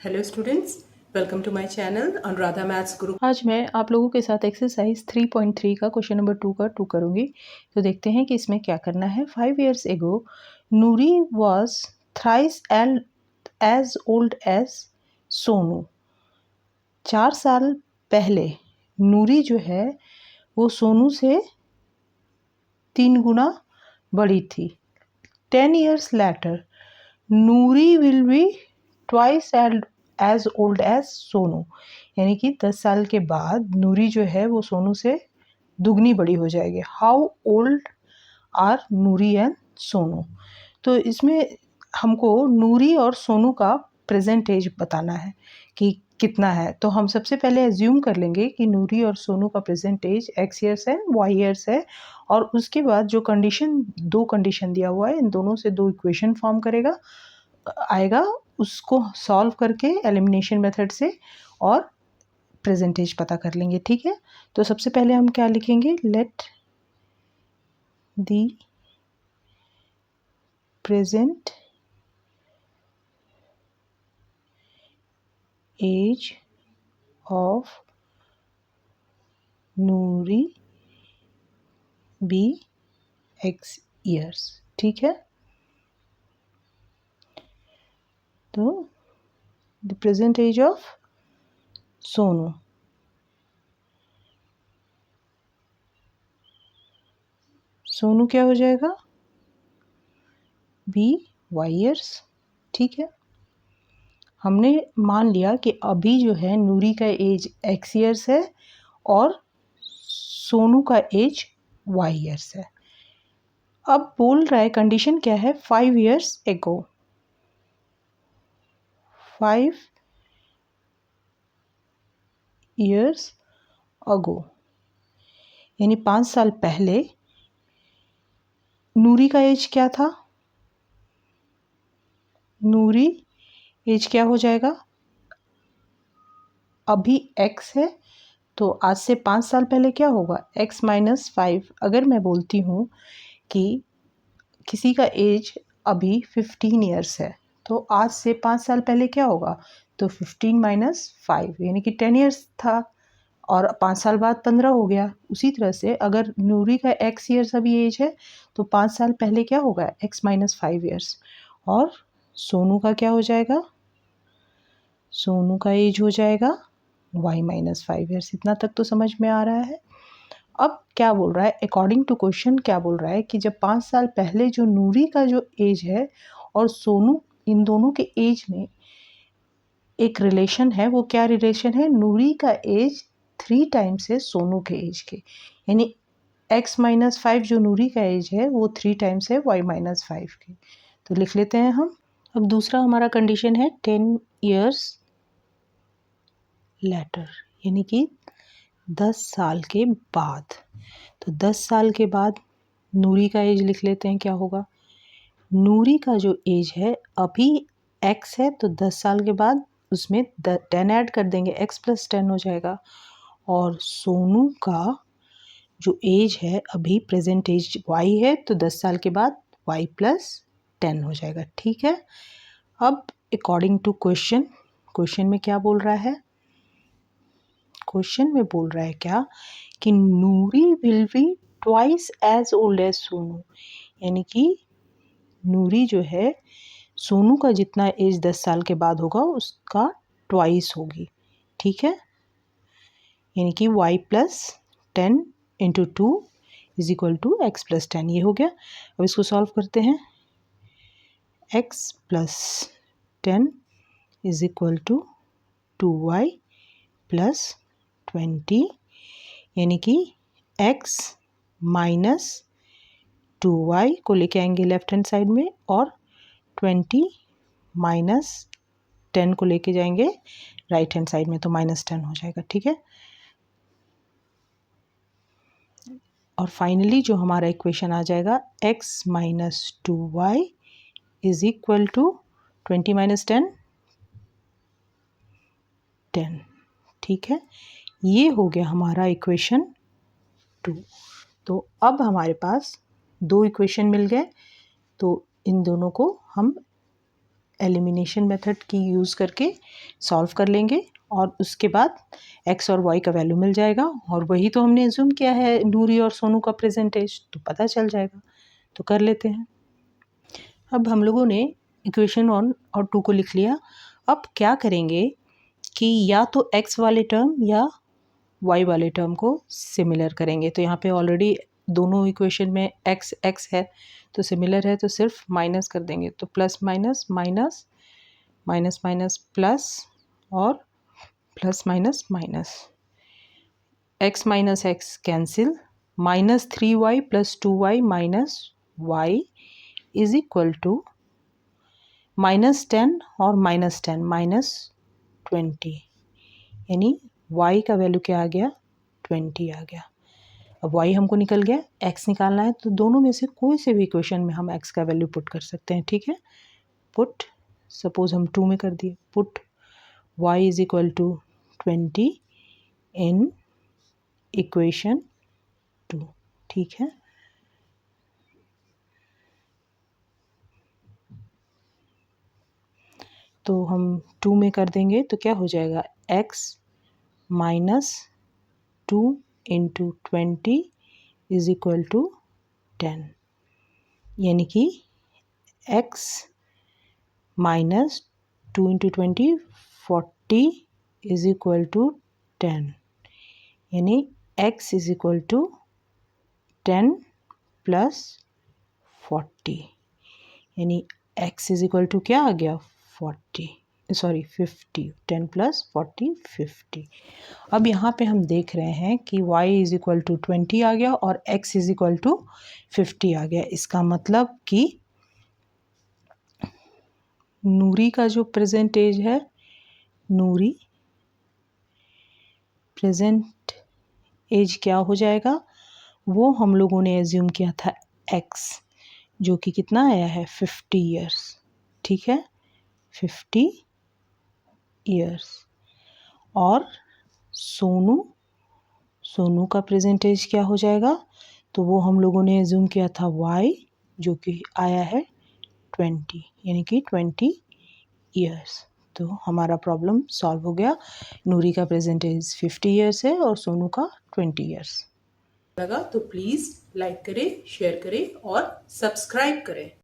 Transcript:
Hello students, welcome to my channel Anuradha maths group. आज मैं आप लोगों के साथ एक्सरसाइज 3.3 का क्वेश्चन नंबर 2 का 2 करूंगी। तो देखते हैं कि इसमें क्या करना है। 5 years ago, Noori was thrice as old as Sonu. 4 साल पहले नूरी जो है वो सोनू से 3 गुना बड़ी थी। 10 years later, Noori will be twice as old as Sonu. यानी कि 10 साल के बाद नूरी जो है वो सोनू से दुगनी बड़ी हो जाएगी। How old are Noori and Sonu. तो इसमें हमको नूरी और सोनू का प्रेजेंट एज बताना है कि कितना है। तो हम सबसे पहले एज्यूम कर लेंगे कि नूरी और सोनू का प्रेजेंट एज एक्स ईयर्स है, वाई ईयर्स है। और उसके बाद जो दो कंडीशन दिया हुआ है, इन दोनों से दो इक्वेशन फॉर्म आएगा, उसको सॉल्व करके एलिमिनेशन मेथड से और प्रेजेंटेज पता कर लेंगे। ठीक है, तो सबसे पहले हम क्या लिखेंगे, let the present age of Noori be x years. ठीक है, तो the present age of Sonu, Sonu क्या हो जाएगा, बी वाई ईयर्स। ठीक है, हमने मान लिया कि अभी जो है नूरी का एज एक्स ईयर्स है और सोनू का एज वाई ईयर्स है। अब बोल रहा है, कंडीशन क्या है, 5 years ago, 5 years ago, यानी 5 साल पहले नूरी का एज क्या था, नूरी एज क्या हो जाएगा, अभी x है तो आज से 5 साल पहले क्या होगा, x माइनस 5। अगर मैं बोलती हूँ कि किसी का एज अभी 15 ईयर्स है तो आज से 5 साल पहले क्या होगा, तो 15 माइनस 5 यानी कि 10 ईयर्स था और 5 साल बाद 15 हो गया। उसी तरह से अगर नूरी का x ईयर्स अभी एज है तो 5 साल पहले क्या होगा, x माइनस 5 ईयर्स। और सोनू का क्या हो जाएगा, सोनू का एज हो जाएगा y माइनस 5 ईयर्स। इतना तक तो समझ में आ रहा है। अब क्या बोल रहा है, अकॉर्डिंग टू क्वेश्चन क्या बोल रहा है कि जब 5 साल पहले जो नूरी का जो एज है और सोनू, इन दोनों के एज में एक रिलेशन है। वो क्या रिलेशन है, नूरी का एज 3 टाइम्स है सोनू के एज के, यानी x माइनस 5 जो नूरी का एज है वो 3 टाइम्स है y माइनस 5 के। तो लिख लेते हैं हम। अब दूसरा हमारा कंडीशन है 10 years लेटर, यानी कि 10 साल के बाद। तो 10 साल के बाद नूरी का एज लिख लेते हैं, क्या होगा, नूरी का जो एज है अभी x है तो 10 साल के बाद उसमें 10 ऐड कर देंगे, x प्लस 10 हो जाएगा। और सोनू का जो एज है अभी प्रेजेंट एज y है तो 10 साल के बाद y प्लस 10 हो जाएगा। ठीक है, अब अकॉर्डिंग टू क्वेश्चन, क्वेश्चन में क्या बोल रहा है, क्वेश्चन में बोल रहा है क्या कि Noori will be twice as old as Sonu, यानी कि नूरी जो है सोनू का जितना एज 10 साल के बाद होगा उसका ट्वाइस होगी। ठीक है, यानी कि y plus 10 into 2 is equal to x plus 10। ये हो गया। अब इसको सॉल्व करते हैं, x plus 10 is equal to 2y plus 20, यानी कि x माइनस 2y को लेके आएंगे लेफ्ट हैंड साइड में और 20 माइनस 10 को लेके जाएंगे राइट हैंड साइड में, तो माइनस 10 हो जाएगा। ठीक है, और फाइनली जो हमारा इक्वेशन आ जाएगा x minus 2y is equal to 20 minus 10 10। ठीक है, ये हो गया हमारा इक्वेशन 2। तो अब हमारे पास दो इक्वेशन मिल गए, तो इन दोनों को हम एलिमिनेशन मेथड की यूज़ करके सॉल्व कर लेंगे और उसके बाद x और y का वैल्यू मिल जाएगा और वही तो हमने एज्यूम किया है नूरी और सोनू का प्रेजेंट एज, तो पता चल जाएगा। तो कर लेते हैं। अब हम लोगों ने इक्वेशन 1 और 2 को लिख लिया। अब क्या करेंगे कि या तो x वाले टर्म या y वाले टर्म को सिमिलर करेंगे। तो यहाँ पे ऑलरेडी दोनों इक्वेशन में x है तो सिमिलर है, तो सिर्फ माइनस कर देंगे। तो plus minus minus minus minus plus और plus minus minus, x minus x cancel, -3y + 2y - y is equal to -10 और -10 -20, यानी y का वैल्यू क्या आ गया, 20 आ गया। अब y हमको निकल गया, x निकालना है तो दोनों में से कोई से भी इक्वेशन में हम x का वैल्यू पुट कर सकते हैं, ठीक है। पुट, सपोज हम 2 में कर दिए, put y is equal to 20 in equation 2, ठीक है। तो हम 2 में कर देंगे तो क्या हो जाएगा, x - 2 × 20 इज इक्वल टू 10, यानी कि x - 2 × 20 40 इज इक्वल टू 10, यानी x इज इक्वल टू 10 + 40, यानी x इज इक्वल टू क्या आ गया, 50, 10 + 40 50। अब यहाँ पे हम देख रहे हैं कि y इज इक्वल टू 20 आ गया और x इज इक्वल टू 50 आ गया। इसका मतलब कि नूरी का जो प्रेजेंट एज है, नूरी प्रेजेंट एज क्या हो जाएगा, वो हम लोगों ने एज्यूम किया था x, जो कि कितना आया है, 50 ईयर्स, ठीक है, 50 ईयर्स। और सोनू का प्रेजेंट एज क्या हो जाएगा, तो वो हम लोगों ने एज्यूम किया था y, जो कि आया है 20, यानी कि 20 ईयर्स। तो हमारा प्रॉब्लम सॉल्व हो गया। नूरी का प्रेजेंट एज 50 ईयर्स है और सोनू का 20 ईयर्स। लगा तो प्लीज़ लाइक करें, शेयर करें और सब्सक्राइब करें।